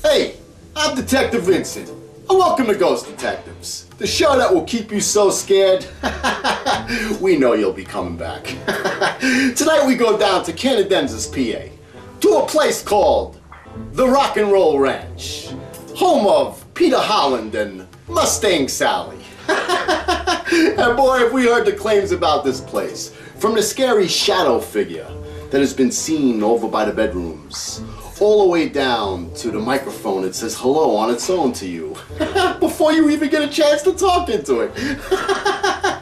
Hey, I'm Detective Vincent, and welcome to Ghost Detectives, the show that will keep you so scared, we know you'll be coming back. Tonight we go down to Canadens's, PA, to a place called the Rock and Roll Ranch, home of Peter Holland and Mustang Sally. And boy, have we heard the claims about this place, from the scary shadow figure that has been seen over by the bedrooms, all the way down to the microphone that says hello on its own to you, before you even get a chance to talk into it.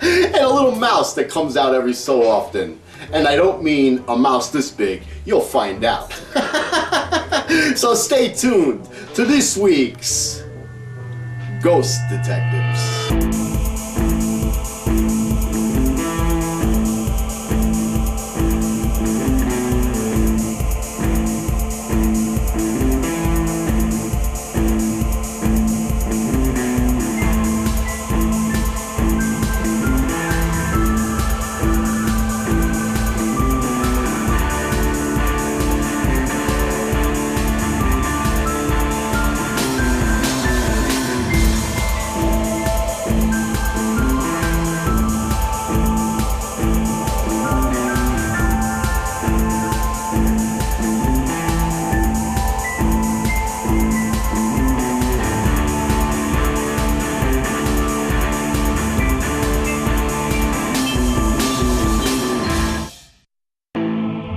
And a little mouse that comes out every so often. And I don't mean a mouse this big, you'll find out. So stay tuned to this week's Ghost Detectives.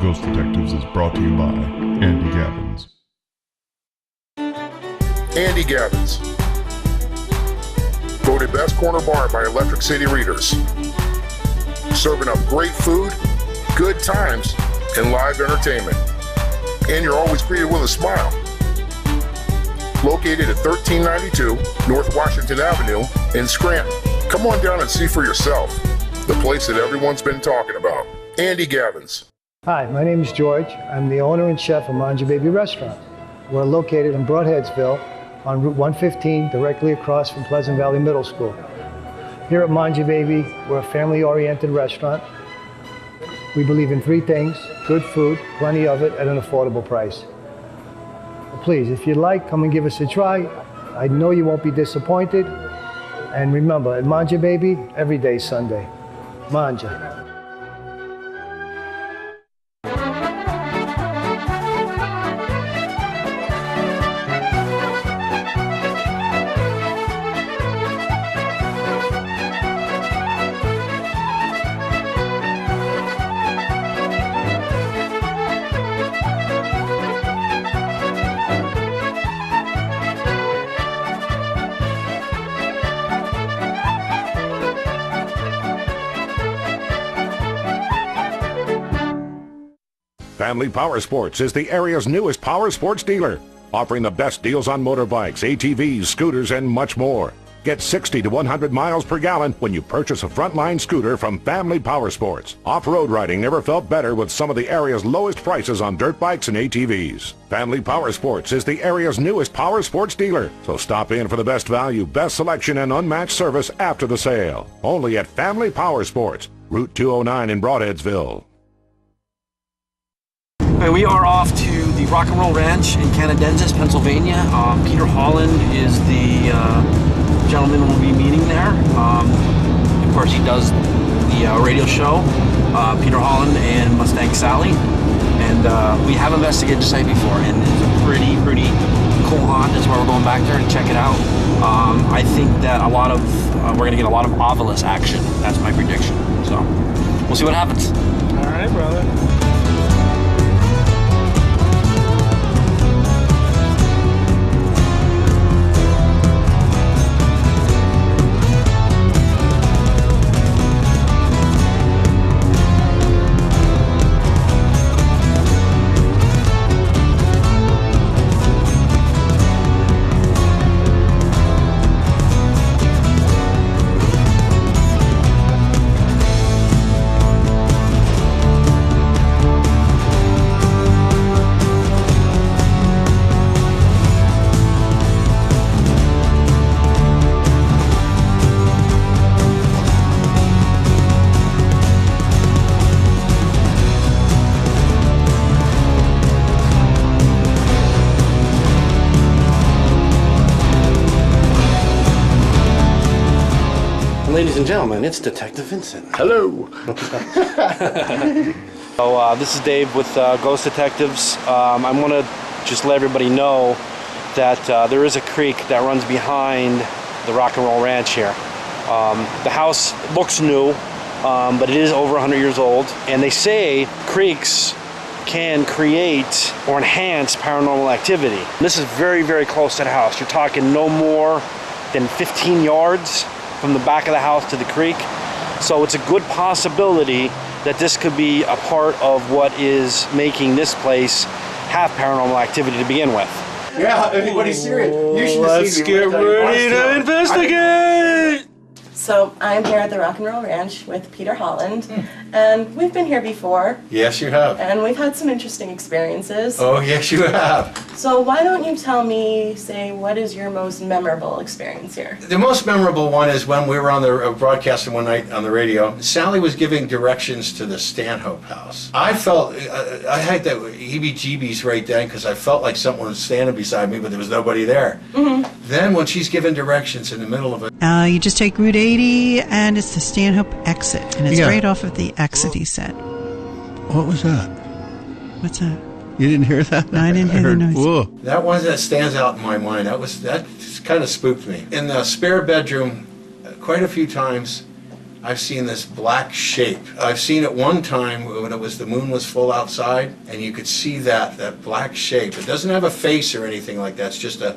Ghost Detectives is brought to you by Andy Gabbins. Andy Gabbins, voted best corner bar by Electric City readers. Serving up great food, good times, and live entertainment. And you're always greeted with a smile. Located at 1392 North Washington Avenue in Scranton. Come on down and see for yourself. The place that everyone's been talking about. Andy Gabbins. Hi, my name is George. I'm the owner and chef of Manja Baby Restaurant. We're located in Broadheadsville on Route 115, directly across from Pleasant Valley Middle School. Here at Manja Baby, we're a family-oriented restaurant. We believe in three things: good food, plenty of it, at an affordable price. Please, if you'd like, come and give us a try. I know you won't be disappointed. And remember, at Manja Baby, every day's Sunday. Manja. Family Power Sports is the area's newest power sports dealer, offering the best deals on motorbikes, ATVs, scooters, and much more. Get 60 to 100 miles per gallon when you purchase a Frontline scooter from Family Power Sports. Off-road riding never felt better with some of the area's lowest prices on dirt bikes and ATVs. Family Power Sports is the area's newest power sports dealer, so stop in for the best value, best selection, and unmatched service after the sale. Only at Family Power Sports, Route 209 in Broadheadsville. We are off to the Rock and Roll Ranch in Canadensis, Pennsylvania. Peter Holland is the gentleman we'll be meeting there. Of course, he does the radio show, Peter Holland and Mustang Sally. And we have investigated the site before, and it's a pretty cool haunt. That's why we're going back there and check it out. I think that we're going to get a lot of Ovilus action. That's my prediction. So we'll see what happens. All right, brother. Ladies and gentlemen, it's Detective Vincent. Hello. So this is Dave with Ghost Detectives. I want to just let everybody know that there is a creek that runs behind the Rock and Roll Ranch here. The house looks new, but it is over 100 years old. And they say creeks can create or enhance paranormal activity. This is very, very close to the house. You're talking no more than 15 yards from the back of the house to the creek. So it's a good possibility that this could be a part of what is making this place have paranormal activity to begin with. Yeah, everybody's serious. You should have Let's seen me get when I ready to investigate! So I'm here at the Rock and Roll Ranch with Peter Holland, and we've been here before, Yes, you have. and we've had some interesting experiences. Oh, yes, you have. So why don't you tell me, say, what is your most memorable experience here? The most memorable one is when we were on the broadcasting one night on the radio. Sally was giving directions to the Stanhope house. I felt, I had the heebie-jeebies right then because I felt like someone was standing beside me, but there was nobody there. Then when she's giving directions in the middle of it. You just take Route 80 and it's the Stanhope exit. And it's Yeah. right off of the exit, he said. What was that? What's that? You didn't hear that? No, I didn't hear the heard, noise. Whoa. That one that stands out in my mind. That just kind of spooked me. In the spare bedroom, quite a few times, I've seen this black shape. I've seen it one time when the moon was full outside, and you could see that black shape. It doesn't have a face or anything like that. It's just a...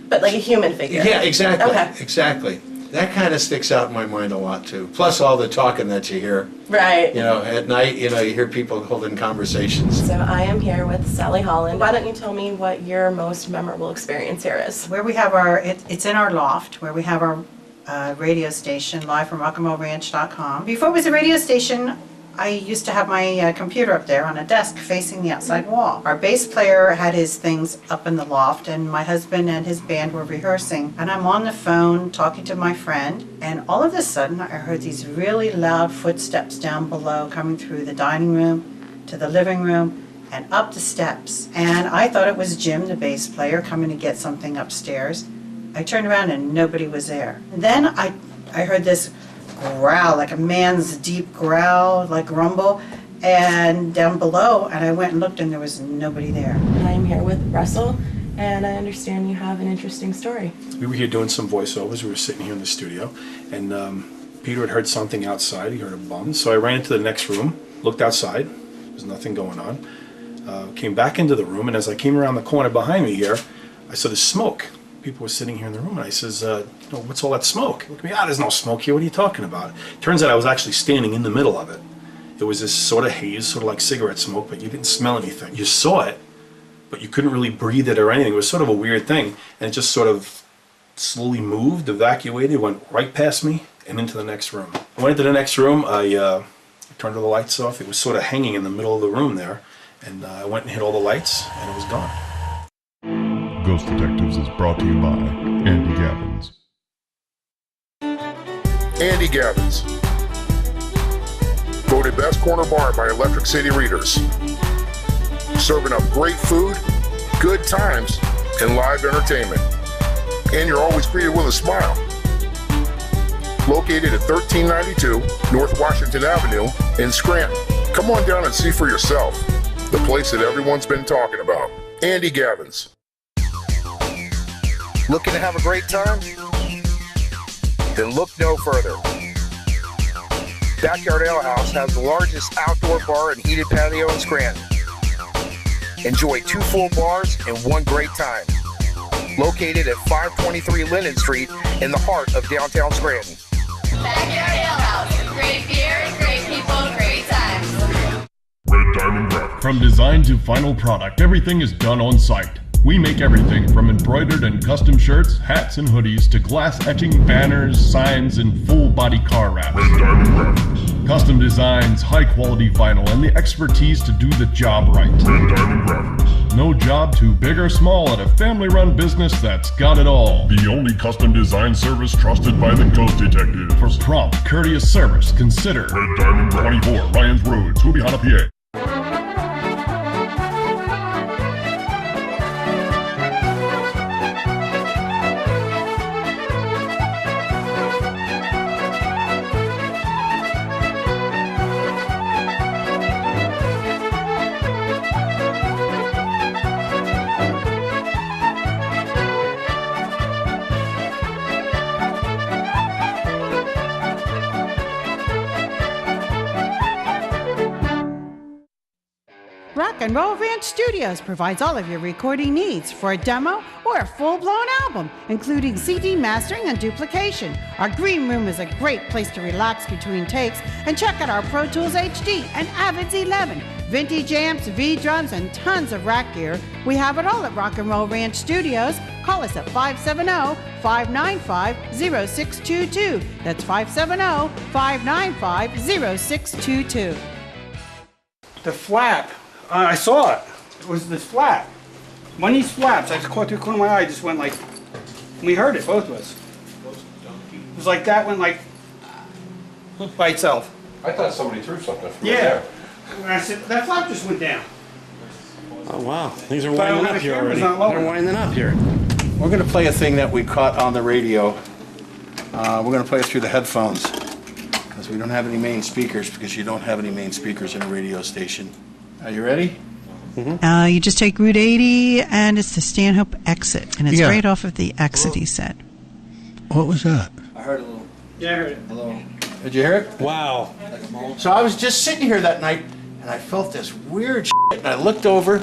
But like a human figure? Yeah, exactly. Okay. Exactly. That kind of sticks out in my mind a lot too. Plus all the talking that you hear. Right. You know, at night, you hear people holding conversations. So I am here with Sally Holland. Why don't you tell me what your most memorable experience here is? Where we have our, it's in our loft, where we have our radio station, live from rockandrollranch.com. Before it was a radio station, I used to have my computer up there on a desk facing the outside wall. Our bass player had his things up in the loft, and my husband and his band were rehearsing. And I'm on the phone talking to my friend, and all of a sudden I heard these really loud footsteps down below coming through the dining room to the living room and up the steps. And I thought it was Jim, the bass player, coming to get something upstairs. I turned around and nobody was there. And then I heard this growl, like a man's deep growl, like rumble, and down below, and I went and looked and there was nobody there. I'm here with Russell, and I understand you have an interesting story. We were here doing some voiceovers. We were sitting here in the studio, and Peter had heard something outside. He heard a bum. So I ran into the next room, looked outside. There's nothing going on. Came back into the room, and as I came around the corner behind me here, I saw the smoke. People were sitting here in the room, and I says, what's all that smoke? Look at me, there's no smoke here. What are you talking about? Turns out I was actually standing in the middle of it. It was this sort of haze, sort of like cigarette smoke, but you didn't smell anything. You saw it, but you couldn't really breathe it or anything. It was sort of a weird thing, and it just sort of slowly moved, evacuated, went right past me and into the next room. I went into the next room. I turned all the lights off. It was sort of hanging in the middle of the room there, and I went and hit all the lights, and it was gone. Ghost Detectives is brought to you by Andy Gabbins. Andy Gabbins. Voted best corner bar by Electric City readers. Serving up great food, good times, and live entertainment. And you're always greeted with a smile. Located at 1392 North Washington Avenue in Scranton. Come on down and see for yourself. The place that everyone's been talking about. Andy Gabbins. Looking to have a great time? Then look no further. Backyard Ale House has the largest outdoor bar and heated patio in Scranton. Enjoy 2 full bars and 1 great time. Located at 523 Linden Street in the heart of downtown Scranton. Backyard Ale House. Great beer, great people, great times. Red Diamond Graphics. From design to final product, everything is done on site. We make everything from embroidered and custom shirts, hats and hoodies to glass etching, banners, signs, and full-body car wraps. Red Diamond Graphics. Custom designs, high-quality vinyl, and the expertise to do the job right. Red Diamond Graphics. No job too big or small at a family-run business that's got it all. The only custom design service trusted by the Ghost Detective. For prompt, courteous service, consider Red Diamond Graphics. 24 Ryans Road, Susquehanna, PA. Rock and Roll Ranch Studios provides all of your recording needs for a demo or a full-blown album, including CD mastering and duplication. Our green room is a great place to relax between takes and check out our Pro Tools HD and Avids 11, vintage amps, V-drums, and tons of rack gear. We have it all at Rock and Roll Ranch Studios. Call us at 570-595-0622. That's 570-595-0622. The flap, I saw it. It was this flap. One of these flaps, I just caught through the corner of my eye, just went like, we heard it, both of us. It was like that went like, by itself. I thought somebody threw something from Yeah. there. And I said, that flap just went down. Oh wow, things are But I don't winding have up the here cameras already. not low. They're winding up here. We're going to play a thing that we caught on the radio. We're going to play it through the headphones because we don't have any main speakers, because you don't have any main speakers in a radio station. Are you ready? You just take Route 80, and it's the Stanhope exit, and it's Yeah. right off of the exit, he said. What was that? I heard a little. Yeah, I heard it. Hello. Did you hear it? Wow. So I was just sitting here that night, and I felt this weird shit, and I looked over,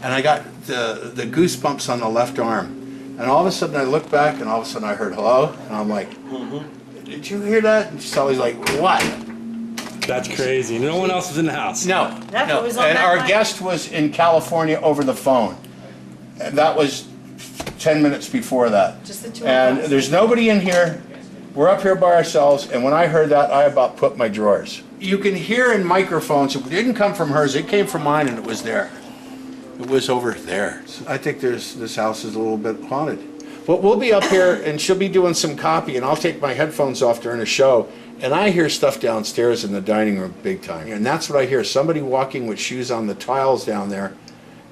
and I got the goosebumps on the left arm. And all of a sudden I looked back, and all of a sudden I heard hello, and I'm like, did you hear that? And Sully's like, what? That's crazy. No one else was in the house. No, That's no. what was on And that our night. guest was in California over the phone. And that was 10 minutes before that. Just the two of And us. there's nobody in here. We're up here by ourselves, and when I heard that, I about put my drawers. You can hear in microphones, it didn't come from hers, it came from mine, and it was there. It was over there. I think this house is a little bit haunted. But we'll be up here, and she'll be doing some copy, and I'll take my headphones off during a show, and I hear stuff downstairs in the dining room big time. And that's what I hear, somebody walking with shoes on the tiles down there,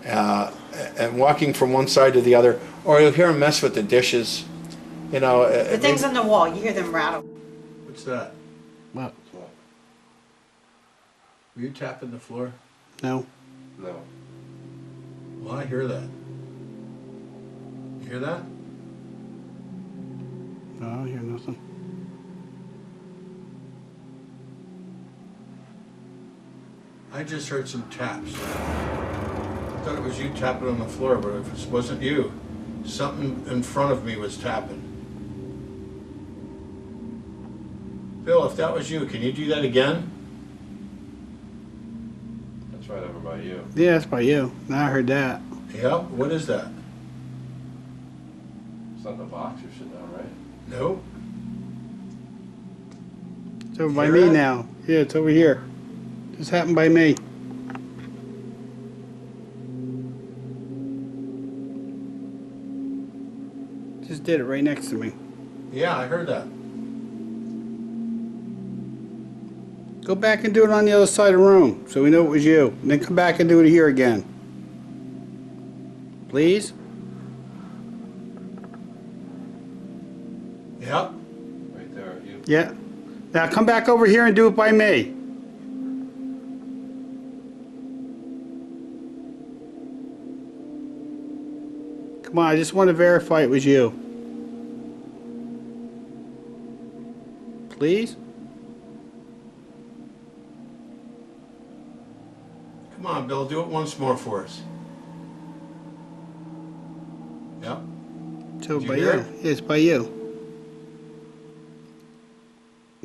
and walking from one side to the other, or you'll hear them mess with the dishes. You know, The things on the wall, you hear them rattle. What's that? What? Were you tapping the floor? No. No. Well, I hear that. You hear that? No, I don't hear nothing. I just heard some taps. I thought it was you tapping on the floor, but if it wasn't you, something in front of me was tapping. Bill, if that was you, can you do that again? That's right over by you. Yeah, that's by you. Now I heard that. Yep, what is that? It's not the box you're sitting on, right? No. It's over by Hear me that? now. Yeah, it's over here. Just happened by me. Just did it right next to me. Yeah, I heard that. Go back and do it on the other side of the room so we know it was you. And then come back and do it here again. Please? Yep. Right there, you. Yeah. Now come back over here and do it by me. Come on, I just want to verify it was you. Please? Come on, Bill, do it once more for us. Yep. So Did you by hear you. it? Yeah, it's by you.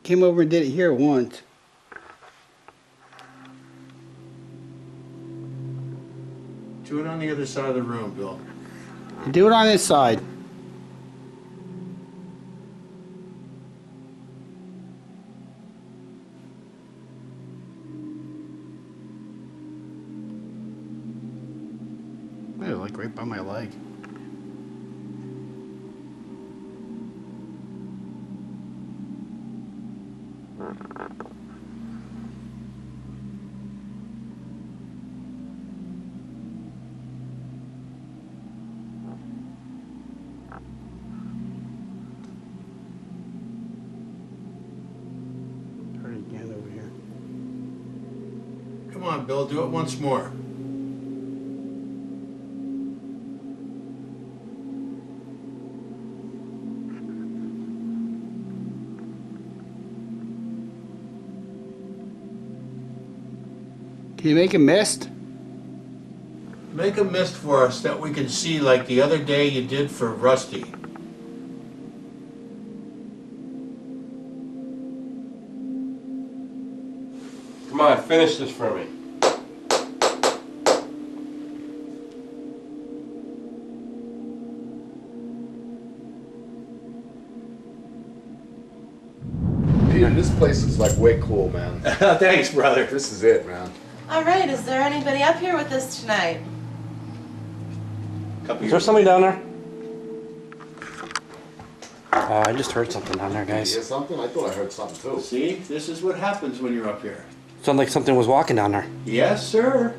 Came over and did it here once. Do it on the other side of the room, Bill. Do it on this side. Like right by my leg. Try it again over here. Come on, Bill, do it once more. Can you make it mist? Make a mist for us that we can see like the other day you did for Rusty. Come on, finish this for me. Peter, this place is like way cool, man. Thanks, brother. This is it, man. All right, is there anybody up here with us tonight? Is there somebody down there? I just heard something down there, Did you guys. hear something? I thought I heard something too. See, this is what happens when you're up here. Sounded like something was walking down there. Yes, sir.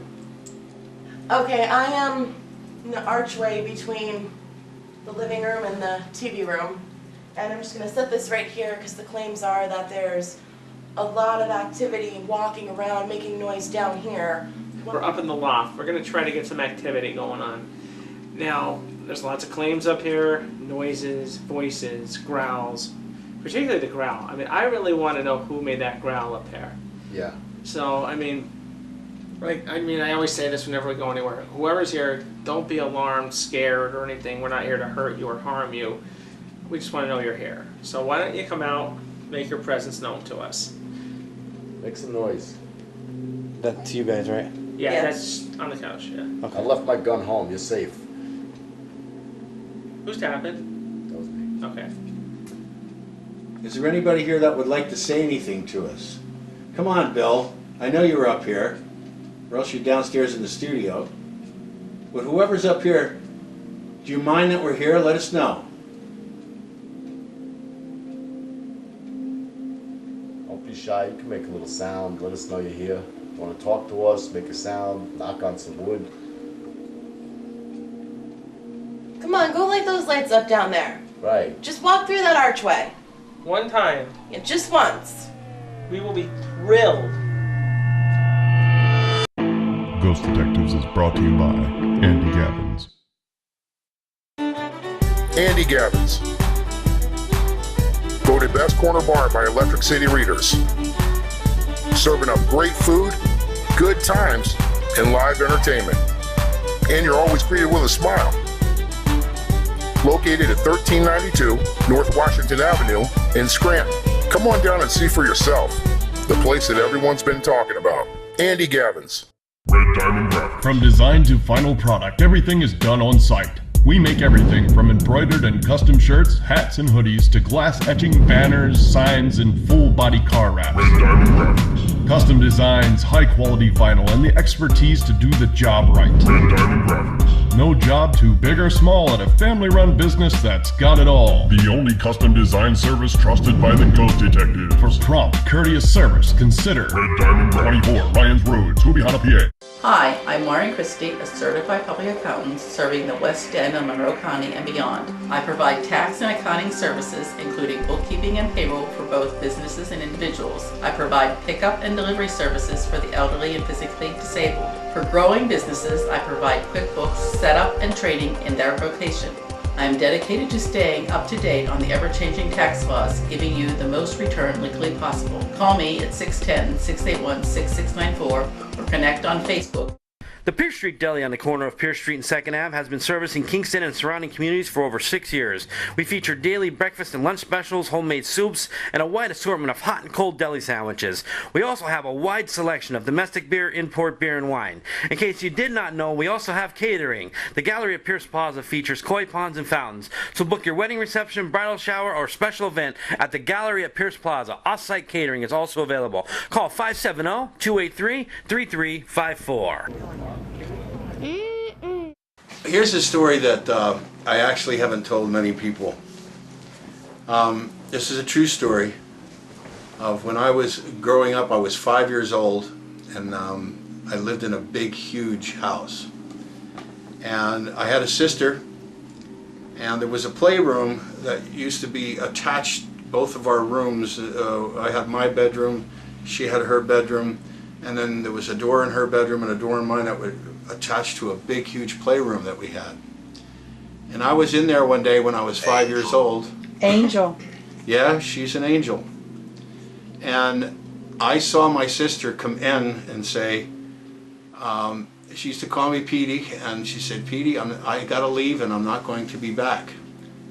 Okay, I am in the archway between the living room and the TV room. And I'm just going to set this right here because the claims are that there's a lot of activity walking around, making noise down here. We're up in the loft. We're going to try to get some activity going on. Now, there's lots of claims up here, noises, voices, growls, particularly the growl. I mean, I really want to know who made that growl up there. Yeah. So, I mean, I always say this whenever we go anywhere. Whoever's here, don't be alarmed, scared, or anything. We're not here to hurt you or harm you. We just want to know you're here. So why don't you come out, make your presence known to us. Make some noise. That's you guys, right? Yeah, Yes. that's on the couch, yeah. Okay. I left my gun home. You're safe. Who's tapping? That was me. Okay. Is there anybody here that would like to say anything to us? Come on, Bill. I know you were up here, or else you're downstairs in the studio. But whoever's up here, do you mind that we're here? Let us know. Don't be shy. You can make a little sound. Let us know you're here. Want to talk to us? Make a sound. Knock on some wood. Come on, go light those lights up down there. Right. Just walk through that archway. One time, Yeah, just once. we will be thrilled. Ghost Detectives is brought to you by Andy Gavins. Andy Gavins. Voted best corner bar by Electric City readers. Serving up great food, good times, and live entertainment. And you're always greeted with a smile. Located at 1392 North Washington Avenue in Scranton. Come on down and see for yourself. The place that everyone's been talking about. Andy Gavins. Red Diamond Graphics. From design to final product, everything is done on site. We make everything from embroidered and custom shirts, hats and hoodies to glass etching banners, signs, and full body car wraps. Red Diamond Graphics. Custom designs, high quality vinyl, and the expertise to do the job right. Red Diamond Graphics. No job too big or small at a family run business that's got it all. The only custom design service trusted by the Ghost Detective. For prompt, courteous service, consider Red Diamond 24 Lyons Road, Scoobie, PA. Hi, I'm Maureen Christie, a certified public accountant serving the West End of Monroe County and beyond. I provide tax and accounting services, including bookkeeping and payroll for both businesses and individuals. I provide pickup and delivery services for the elderly and physically disabled. For growing businesses, I provide QuickBooks setup and training in their vocation. I am dedicated to staying up to date on the ever-changing tax laws, giving you the most return legally possible. Call me at 610-681-6694 or connect on Facebook. The Pierce Street Deli on the corner of Pierce Street and 2nd Ave has been servicing Kingston and surrounding communities for over 6 years. We feature daily breakfast and lunch specials, homemade soups, and a wide assortment of hot and cold deli sandwiches. We also have a wide selection of domestic beer, import beer, and wine. In case you did not know, we also have catering. The gallery at Pierce Plaza features koi ponds and fountains. So book your wedding reception, bridal shower, or special event at the gallery at Pierce Plaza. Off-site catering is also available. Call 570-283-3354. Here's a story that I actually haven't told many people. This is a true story of when I was growing up. I was 5 years old, and I lived in a big, huge house. And I had a sister, and there was a playroom that used to be attached, both of our rooms. I had my bedroom, she had her bedroom, and then there was a door in her bedroom and a door in mine that would attach to a big, huge playroom that we had. And I was in there one day when I was 5 years old. Angel. Yeah, she's an angel. And I saw my sister come in and say, She used to call me Petey, and she said, Petey, I gotta leave and I'm not going to be back.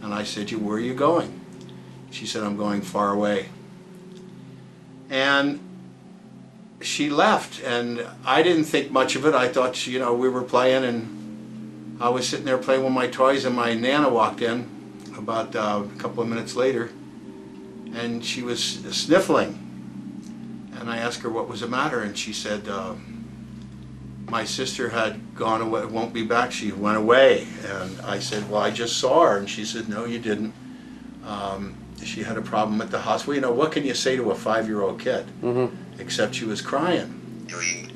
And I said, where are you going? She said, I'm going far away. And she left, and I didn't think much of it. I thought, we were playing, and I was sitting there playing with my toys, and my Nana walked in about a couple of minutes later, and she was sniffling. And I asked her what was the matter, and she said, my sister had gone away, won't be back, she went away. And I said, well, I just saw her. And she said, no, you didn't. She had a problem at the hospital. What can you say to a 5-year-old kid? Except she was crying.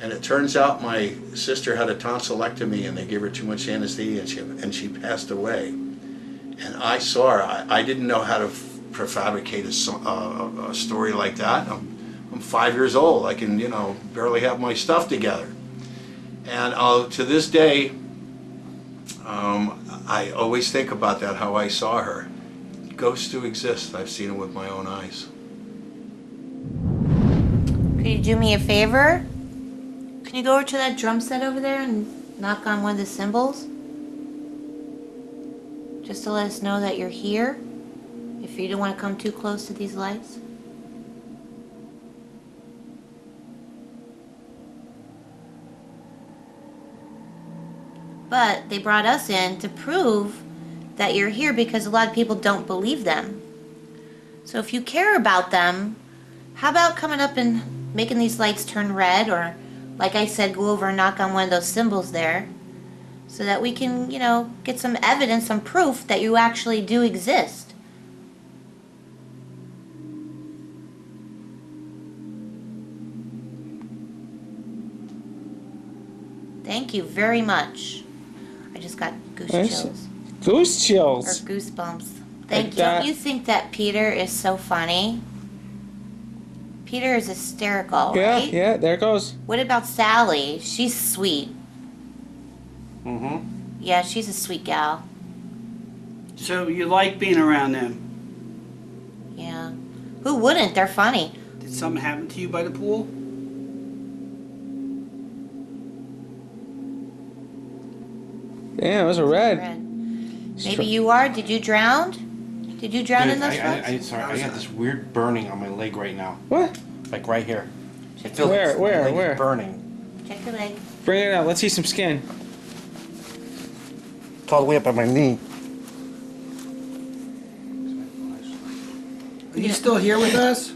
And it turns out my sister had a tonsillectomy, and they gave her too much anesthesia, and she passed away. And I saw her. I didn't know how to prefabricate a story like that. I'm 5 years old. I can, barely have my stuff together. And to this day, I always think about that, how I saw her. Ghosts do exist. I've seen them with my own eyes. Could you do me a favor? Can you go over to that drum set over there and knock on one of the cymbals? Just to let us know that you're here, if you don't want to come too close to these lights. But they brought us in to prove that you're here because a lot of people don't believe them. So if you care about them, how about coming up and making these lights turn red, or like I said, go over and knock on one of those symbols there so that we can, get some evidence, some proof that you actually do exist. Thank you very much. I just got goose chills. Goose chills? Or goosebumps. Don't you think that Peter is so funny? Peter is hysterical, right? Yeah, there it goes. What about Sally? She's sweet. Mm-hmm. Yeah, she's a sweet gal. So you like being around them? Yeah. Who wouldn't? They're funny. Did something happen to you by the pool? Yeah, it was a red. Maybe you are? Did you drown? Did you drown in those ruts? Sorry, I got this weird burning on my leg right now. What? Like right here. Check Where? your leg. Where? Burning. Check your leg. Bring it out. Let's see some skin. It's all the way up at my knee. Are you still here with us?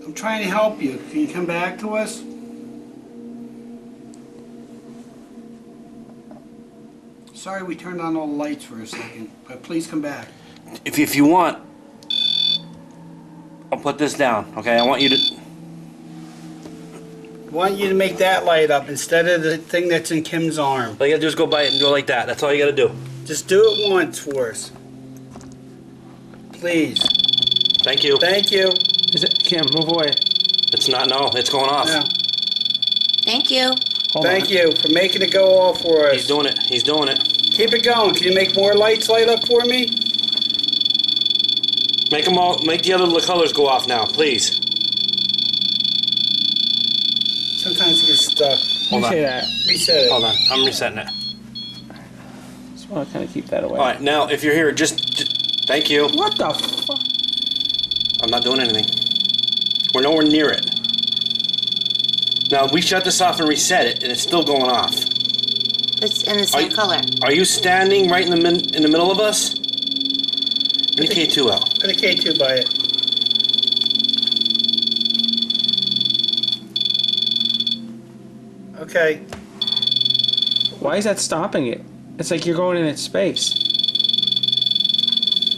I'm trying to help you. Can you come back to us? Sorry we turned on all the lights for a second, but please come back. If you want, I'll put this down, okay? I want you to... I want you to make that light up instead of the thing that's in Kim's arm. All you gotta do is go by it and do it like that. That's all you gotta do. Just do it once for us. Please. Thank you. Thank you. Is it Kim? Move away. It's not, no, it's going off. Yeah. Thank you. Thank you for making it go off for us. He's doing it. He's doing it. Keep it going. Can you make more lights light up for me? Make them all. Make the other colors go off now, please. Sometimes it gets stuck. Hold on. Reset it. Hold on. I'm resetting it. Just want to kind of keep that away. All right. Now, if you're here, just thank you. What the fuck? I'm not doing anything. We're nowhere near it. Now, we shut this off and reset it, and it's still going off. It's in the same color. Are you standing right in the middle of us? Put the K2 out. Put a K2 by it. Okay. Why is that stopping it? It's like you're going in its space.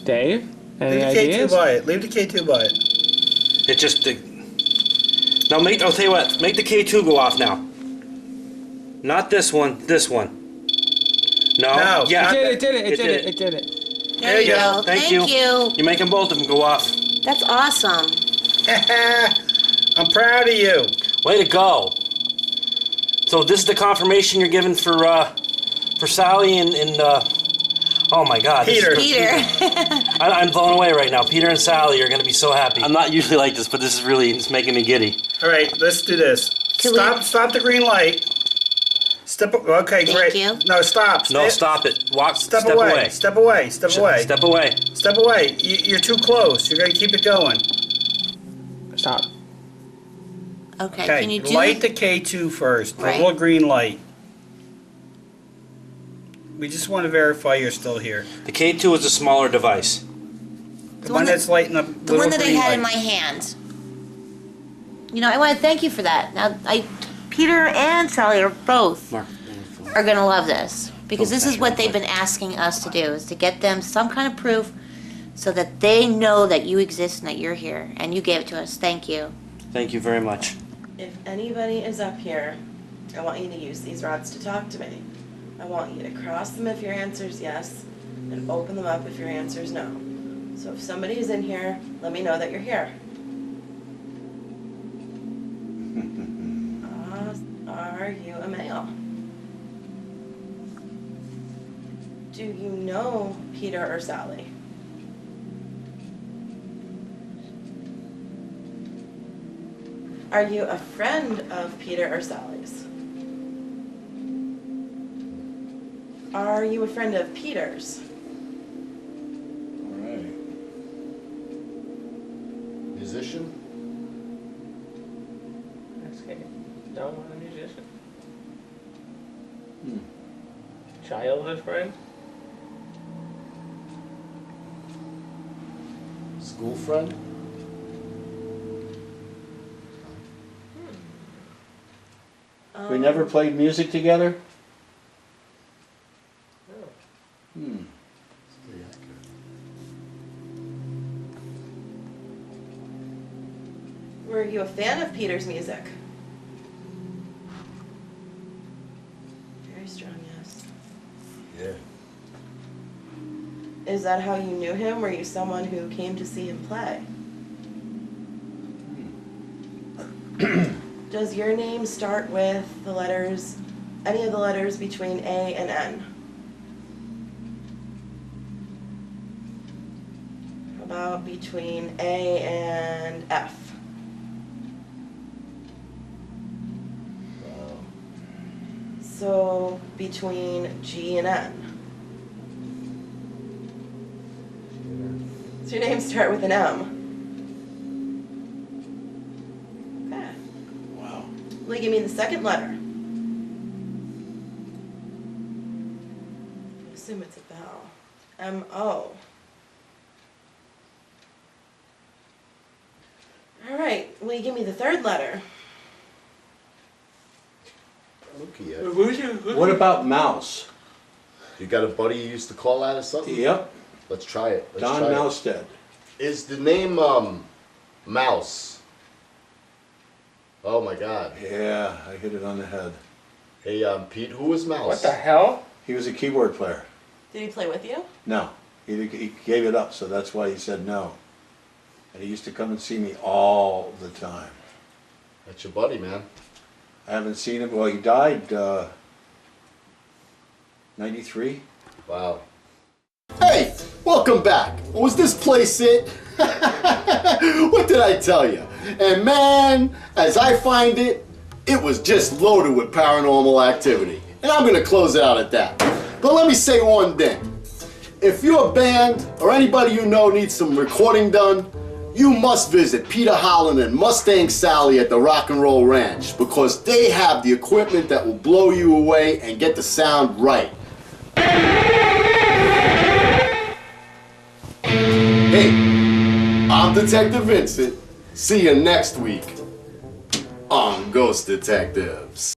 Dave, any Leave the ideas? K2 by it. Leave the K2 by it. It just... Now, I'll tell you what. Make the K2 go off now. Not this one. This one. No. Yeah. It did it. There you go. Thank you. You're making both of them go off. That's awesome. I'm proud of you. Way to go. So this is the confirmation you're giving for Sally and oh my God. Peter. I'm blown away right now. Peter and Sally are going to be so happy. I'm not usually like this, but this is really, it's making me giddy. All right, let's do this. Stop the green light. Okay, great. you. No, stop. No, stop it. Step away. away. Step away. Step away. Step away. Step away. You're too close. You're gonna keep it going. Stop. Okay, Okay, can you do light the K2 first. The Right. little green light. We just want to verify you're still here. The K2 is a smaller device. The one that's lighting up. the one that I had in my hand? You know, I want to thank you for that. Now, Peter and Sally are both are gonna love this because this is what they've been asking us to do: is to get them some kind of proof so that they know that you exist and that you're here, and you gave it to us. Thank you. Thank you very much. If anybody is up here, I want you to use these rods to talk to me. I want you to cross them if your answer is yes, and open them up if your answer is no. So if somebody is in here, let me know that you're here. Are you a male? Do you know Peter or Sally? Are you a friend of Peter or Sally's? Are you a friend of Peter's? Alright. Musician? Okay. Don't want a musician. Childhood friend? School friend? We never played music together? Were you a fan of Peter's music? Very strong, yes. Yeah. Is that how you knew him? Were you someone who came to see him play? Does your name start with the letters, any of the letters between A and N? How about between A and F? So between G and N. Does your name start with an M? Okay. Wow. Will you give me the second letter? I assume it's a vowel. M-O. All right. Will you give me the third letter? What about mouse? You got a buddy you used to call that or something? Yep. Let's try it. Don Mousestead. Is the name Mouse? Oh my God. Yeah, I hit it on the head. Hey, Pete, who was Mouse? What the hell? He was a keyboard player. Did he play with you? No, he gave it up, so that's why he said no. And he used to come and see me all the time. That's your buddy, man. I haven't seen him. Well, he died 93. Wow. Hey, welcome back. Was this place it? What did I tell you? And man, as I find it, it was just loaded with paranormal activity. And I'm gonna close it out at that. But let me say one thing. If your band or anybody you know needs some recording done, you must visit Peter Holland and Mustang Sally at the Rock and Roll Ranch because they have the equipment that will blow you away and get the sound right. Hey, I'm Detective Vincent. See you next week on Ghost Detectives.